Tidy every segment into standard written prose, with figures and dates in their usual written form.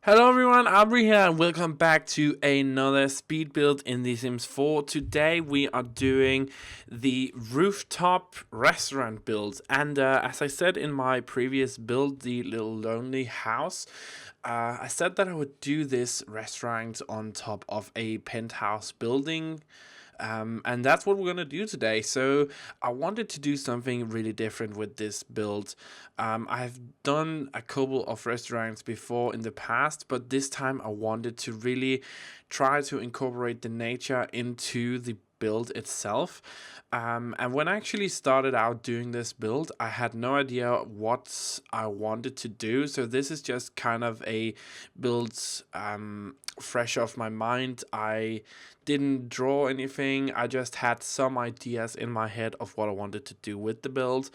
Hello everyone, Auvbri here and welcome back to another speed build in The Sims 4. Today we are doing the Rooftop Restaurant build, and as I said in my previous build, the little lonely house, I said that I would do this restaurant on top of a penthouse building. And that's what we're going to do today. So I wanted to do something really different with this build. I've done a couple of restaurants before in the past, but this time I wanted to really try to incorporate the nature into the build itself. And when I actually started out doing this build, I had no idea what I wanted to do. So this is just kind of a build fresh off my mind. I didn't draw anything. I just had some ideas in my head of what I wanted to do with the build.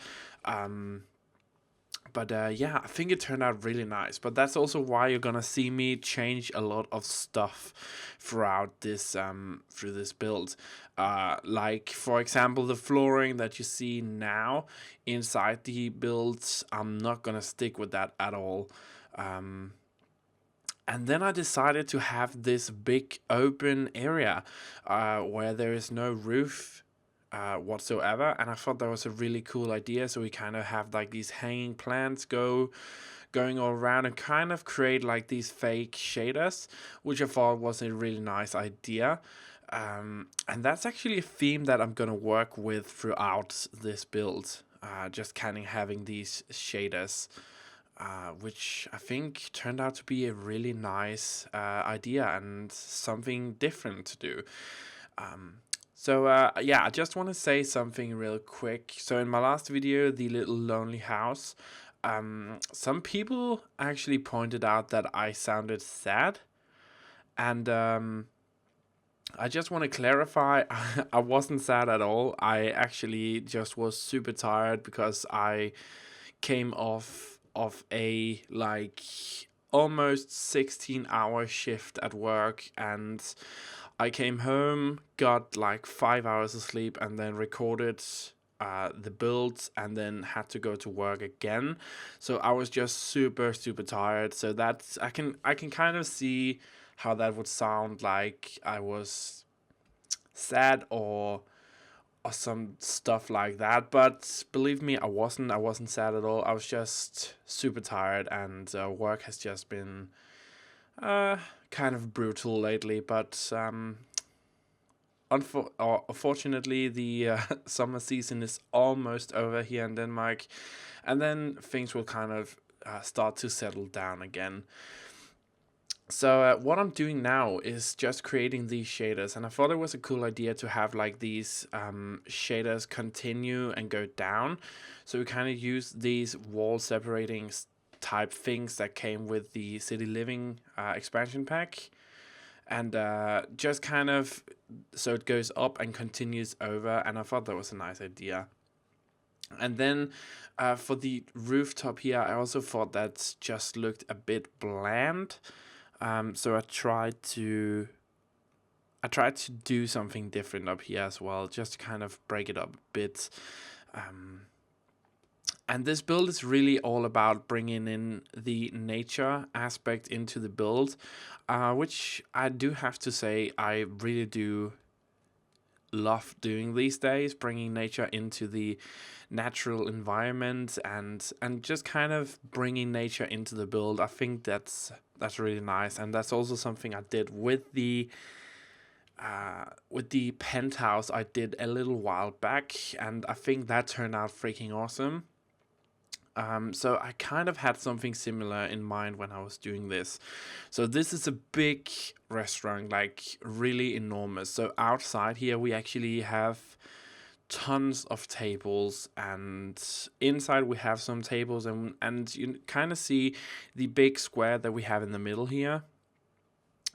But yeah, I think it turned out really nice. But that's also why you're gonna see me change a lot of stuff throughout this through this build. Like for example, the flooring that you see now inside the builds, I'm not gonna stick with that at all. And then I decided to have this big open area where there is no roof whatsoever, and I thought that was a really cool idea. So we kind of have like these hanging plants going all around and kind of create like these fake shaders, which I thought was a really nice idea. And that's actually a theme that I'm gonna work with throughout this build, just kind of having these shaders. Which I think turned out to be a really nice idea and something different to do. Yeah, I just want to say something real quick. So in my last video, the little lonely house, some people actually pointed out that I sounded sad, and I just want to clarify, I wasn't sad at all. I actually just was super tired because I came off of a like almost 16-hour shift at work, and I came home, got like 5 hours of sleep, and then recorded the builds, and then had to go to work again. So I was just super tired. So that's I can kind of see how that would sound, like I was sad or some stuff like that. But believe me, I wasn't sad at all. I was just super tired, and work has just been kind of brutal lately. But unfortunately, the summer season is almost over here in Denmark, and then things will kind of start to settle down again. So what I'm doing now is just creating these shaders, and I thought it was a cool idea to have like these shaders continue and go down. So we kind of use these wall separating type things that came with the City Living expansion pack, and just kind of so it goes up and continues over, and I thought that was a nice idea. And then for the rooftop here, I also thought that just looked a bit bland. So I tried to do something different up here as well, just to kind of break it up a bit. And this build is really all about bringing in the nature aspect into the build, which I do have to say I really do love doing these days, bringing nature into the natural environment and just kind of bringing nature into the build. I think that's really nice, and that's also something I did with the penthouse I did a little while back, and I think that turned out freaking awesome. So I kind of had something similar in mind when I was doing this. So this is a big restaurant, like really enormous. So outside here we actually have tons of tables, and inside we have some tables, and you kind of see the big square that we have in the middle here.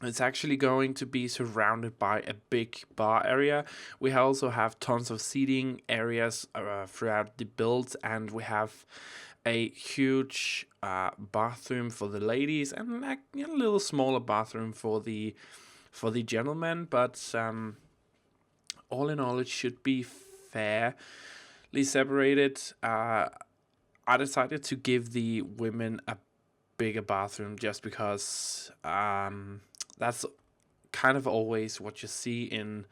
It's actually going to be surrounded by a big bar area. We also have tons of seating areas throughout the build, and we have a huge bathroom for the ladies, and a little smaller bathroom for the gentlemen. But all in all, it should be fairly separated. I decided to give the women a bigger bathroom, just because that's kind of always what you see in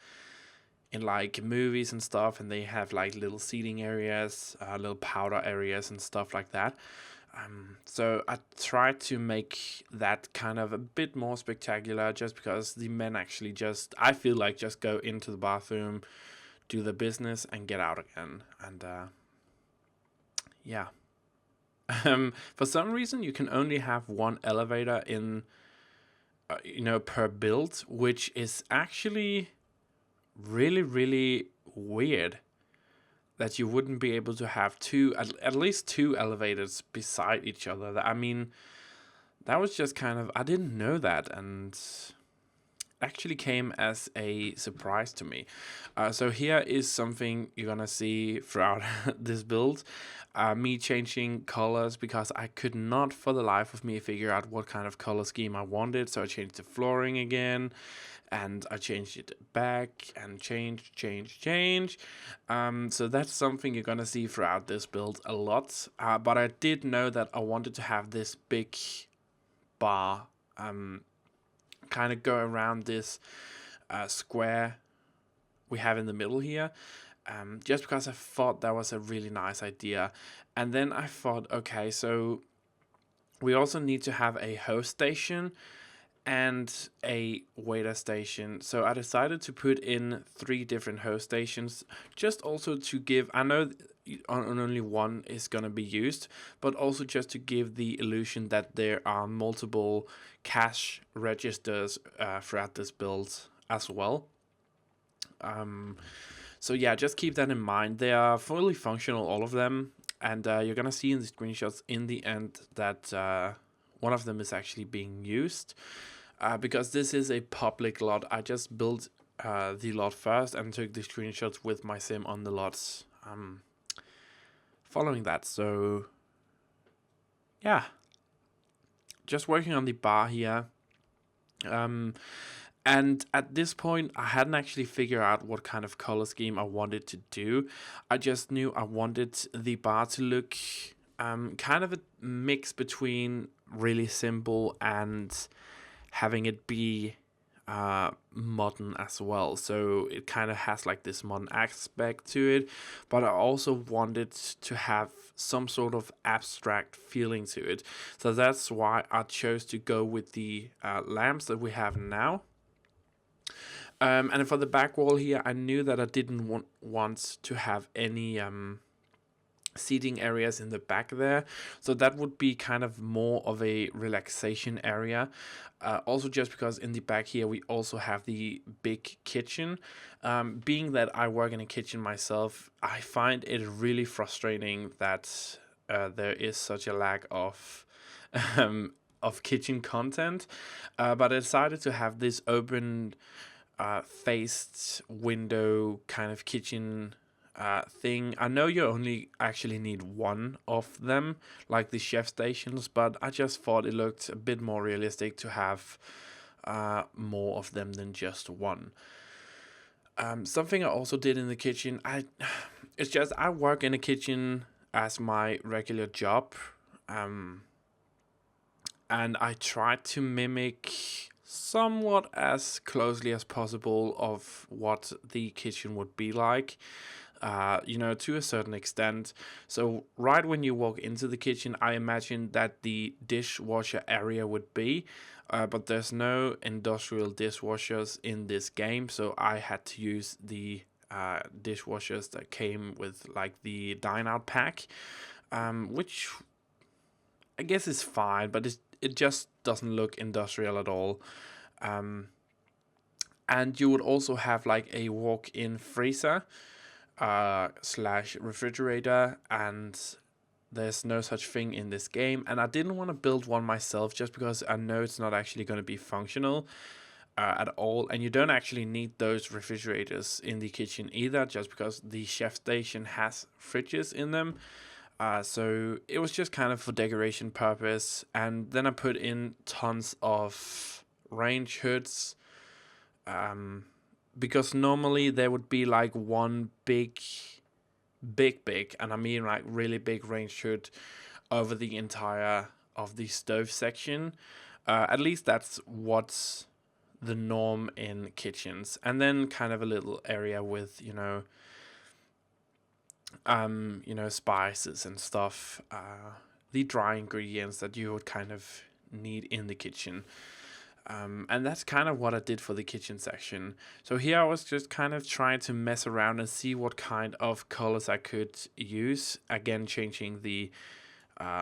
like movies and stuff, and they have like little seating areas, little powder areas and stuff like that. So I tried to make that kind of a bit more spectacular, just because the men actually just, I feel like, just go into the bathroom, do the business, and get out again. And yeah. For some reason, you can only have one elevator in, per build, which is actually really, really weird. That you wouldn't be able to have at least two elevators beside each other. I mean, that was just kind of, I didn't know that, and actually came as a surprise to me. So here is something you're gonna see throughout this build. Me changing colors, because I could not for the life of me figure out what kind of color scheme I wanted. So I changed the flooring again, and I changed it back, and change. So that's something you're gonna see throughout this build a lot. But I did know that I wanted to have this big bar kind of go around this square we have in the middle here, just because I thought that was a really nice idea. And then I thought, okay, so we also need to have a host station and a waiter station. So I decided to put in 3 different host stations, just also to give, I know only one is going to be used, but also just to give the illusion that there are multiple cash registers throughout this build as well. So yeah, just keep that in mind. They are fully functional, all of them, and you're going to see in the screenshots in the end that one of them is actually being used. Because this is a public lot, I just built the lot first and took the screenshots with my sim on the lots following that. So yeah, just working on the bar here. And at this point, I hadn't actually figured out what kind of color scheme I wanted to do. I just knew I wanted the bar to look kind of a mix between really simple and having it be modern as well. So it kind of has like this modern aspect to it, but I also wanted to have some sort of abstract feeling to it. So that's why I chose to go with the lamps that we have now. And for the back wall here, I knew that I didn't want to have any seating areas in the back there, so that would be kind of more of a relaxation area. Also just because in the back here we also have the big kitchen. Being that I work in a kitchen myself, I find it really frustrating that there is such a lack of kitchen content, but I decided to have this open faced window kind of kitchen thing. I know you only actually need one of them, like the chef stations, but I just thought it looked a bit more realistic to have more of them than just one. Something I also did in the kitchen, it's just I work in a kitchen as my regular job, and I tried to mimic somewhat as closely as possible of what the kitchen would be like. To a certain extent. So right when you walk into the kitchen, I imagine that the dishwasher area would be, but there's no industrial dishwashers in this game, so I had to use the dishwashers that came with like the dine out pack, which I guess is fine, but it just doesn't look industrial at all. And you would also have like a walk-in freezer / refrigerator, and there's no such thing in this game, and I didn't want to build one myself just because I know it's not actually going to be functional at all, and you don't actually need those refrigerators in the kitchen either, just because the chef station has fridges in them. So it was just kind of for decoration purpose, and then I put in tons of range hoods, because normally there would be like one big, and I mean like really big range hood over the entire of the stove section. At least that's what's the norm in kitchens. And then kind of a little area with, spices and stuff, the dry ingredients that you would kind of need in the kitchen. And that's kind of what I did for the kitchen section. So here I was just kind of trying to mess around and see what kind of colors I could use. Again, changing the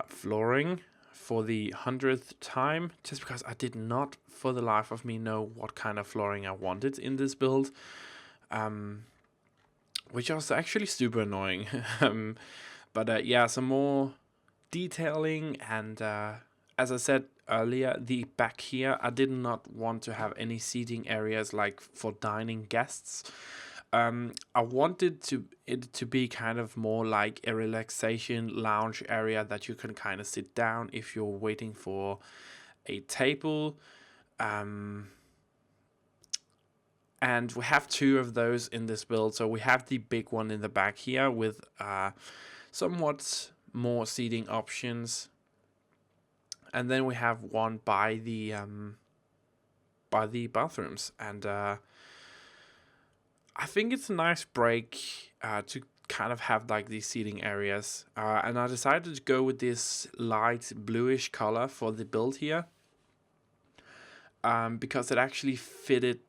flooring for the 100th time, just because I did not for the life of me know what kind of flooring I wanted in this build. Which was actually super annoying. But yeah, some more detailing, and as I said earlier, the back here, I did not want to have any seating areas like for dining guests. I wanted it to be kind of more like a relaxation lounge area that you can kind of sit down if you're waiting for a table. And we have two of those in this build. So we have the big one in the back here with somewhat more seating options. And then we have one by the bathrooms. And I think it's a nice break to kind of have like these seating areas. And I decided to go with this light bluish color for the build here. Because it actually fitted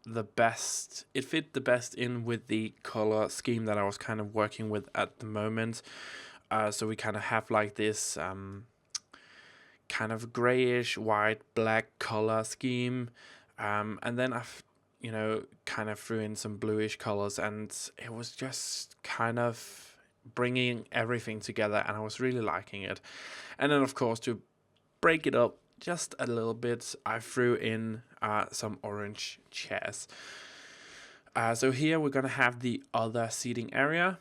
the best. It fit the best in with the color scheme that I was kind of working with at the moment. So we kind of have like this kind of grayish, white, black color scheme. And then I've, kind of threw in some bluish colors, and it was just kind of bringing everything together, and I was really liking it. And then, of course, to break it up just a little bit, I threw in some orange chairs. So here we're gonna have the other seating area.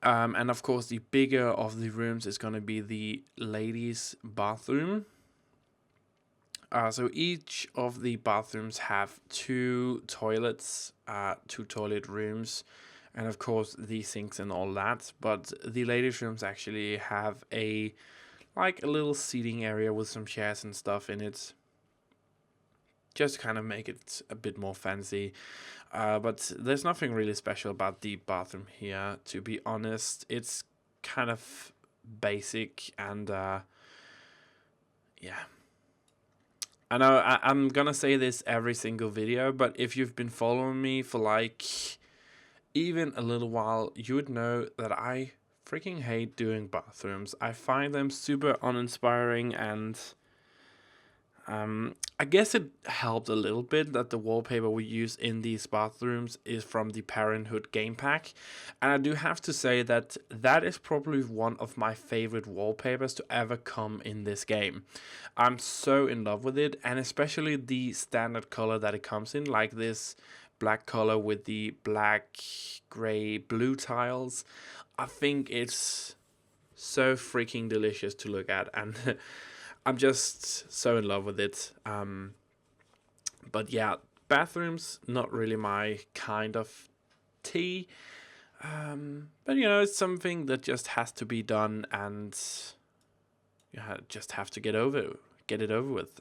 And of course, the bigger of the rooms is gonna be the ladies' bathroom. So each of the bathrooms have two toilets, two toilet rooms, and of course the sinks and all that. But the ladies' rooms actually have a little seating area with some chairs and stuff in it, just to kind of make it a bit more fancy. But there's nothing really special about the bathroom here, to be honest. It's kind of basic, and yeah. I know I'm gonna say this every single video, but if you've been following me for like even a little while, you would know that I freaking hate doing bathrooms. I find them super uninspiring, and I guess it helped a little bit that the wallpaper we use in these bathrooms is from the Parenthood game pack. And I do have to say that that is probably one of my favorite wallpapers to ever come in this game. I'm so in love with it, and especially the standard color that it comes in, like this black color with the black, gray, blue tiles. I think it's so freaking delicious to look at, and I'm just so in love with it. But yeah, bathrooms, not really my kind of tea. But it's something that just has to be done, and you just have to get it over with.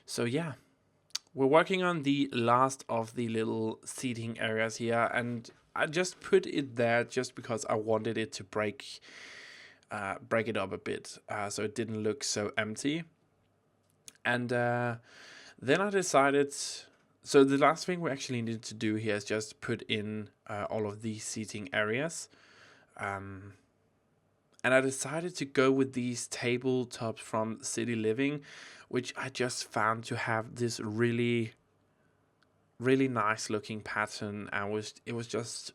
So yeah, we're working on the last of the little seating areas here, and I just put it there just because I wanted it to break it up a bit, so it didn't look so empty. And then I decided, so the last thing we actually needed to do here is just put in all of these seating areas. And I decided to go with these tabletops from City Living, which I just found to have this really, really nice looking pattern, and it was just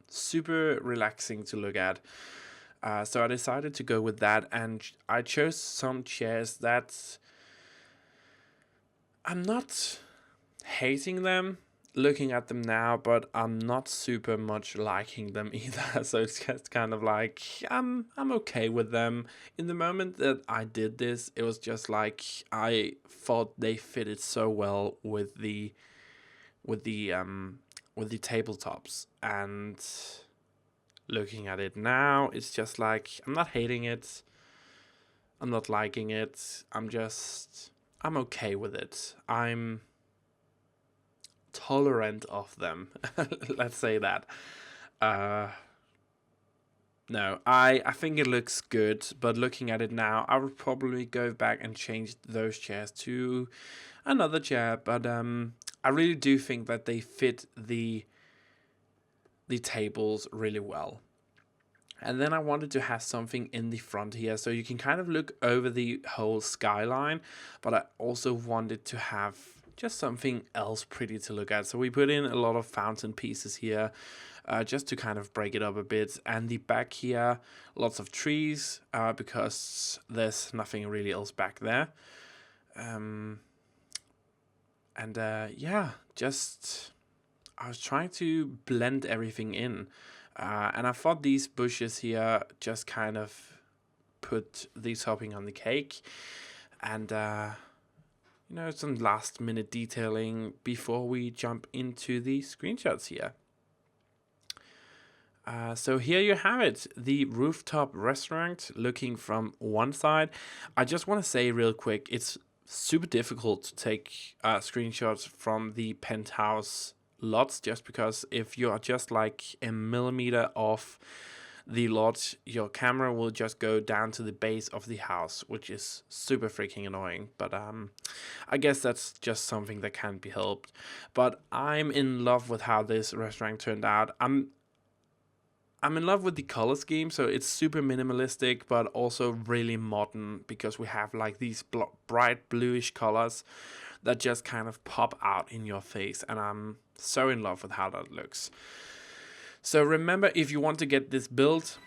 super relaxing to look at. So I decided to go with that, and I chose some chairs that I'm not hating them looking at them now, but I'm not super much liking them either. So it's just kind of like I'm okay with them. In the moment that I did this, it was just like I thought they fitted so well with the tabletops, and looking at it now, it's just like, I'm not hating it. I'm not liking it. I'm okay with it. I'm tolerant of them. Let's say that. No, I think it looks good, but looking at it now, I would probably go back and change those chairs to another chair. But I really do think that they fit the tables really well. And then I wanted to have something in the front here, so you can kind of look over the whole skyline, but I also wanted to have just something else pretty to look at. So we put in a lot of fountain pieces here, just to kind of break it up a bit. And the back here, lots of trees, because there's nothing really else back there. Yeah, just I was trying to blend everything in. And I thought these bushes here just kind of put the topping on the cake. And, you know, some last minute detailing before we jump into the screenshots here. So here you have it, the Rooftop Restaurant looking from one side. I just want to say real quick, it's super difficult to take screenshots from the penthouse lots, just because if you are just like a millimeter off the lot, your camera will just go down to the base of the house, which is super freaking annoying. But I guess that's just something that can't be helped. But I'm in love with how this restaurant turned out. I'm in love with the color scheme, so it's super minimalistic, but also really modern, because we have like these bright bluish colors that just kind of pop out in your face, and I'm so in love with how that looks. So remember, if you want to get this built,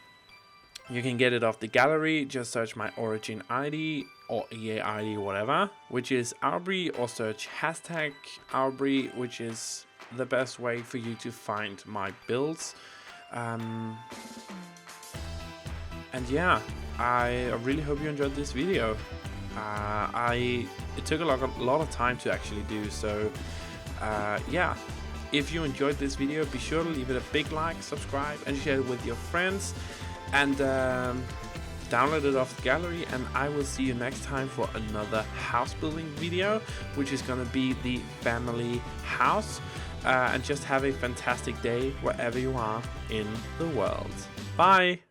you can get it off the gallery. Just search my origin ID or EA ID, whatever, which is Auvbri, or search hashtag Auvbri, which is the best way for you to find my builds. And yeah, I really hope you enjoyed this video. It took a lot of time to actually do, so yeah, if you enjoyed this video, be sure to leave it a big like, subscribe, and share it with your friends, and download it off the gallery. And I will see you next time for another house building video, which is gonna be the family house. And just have a fantastic day wherever you are in the world. Bye!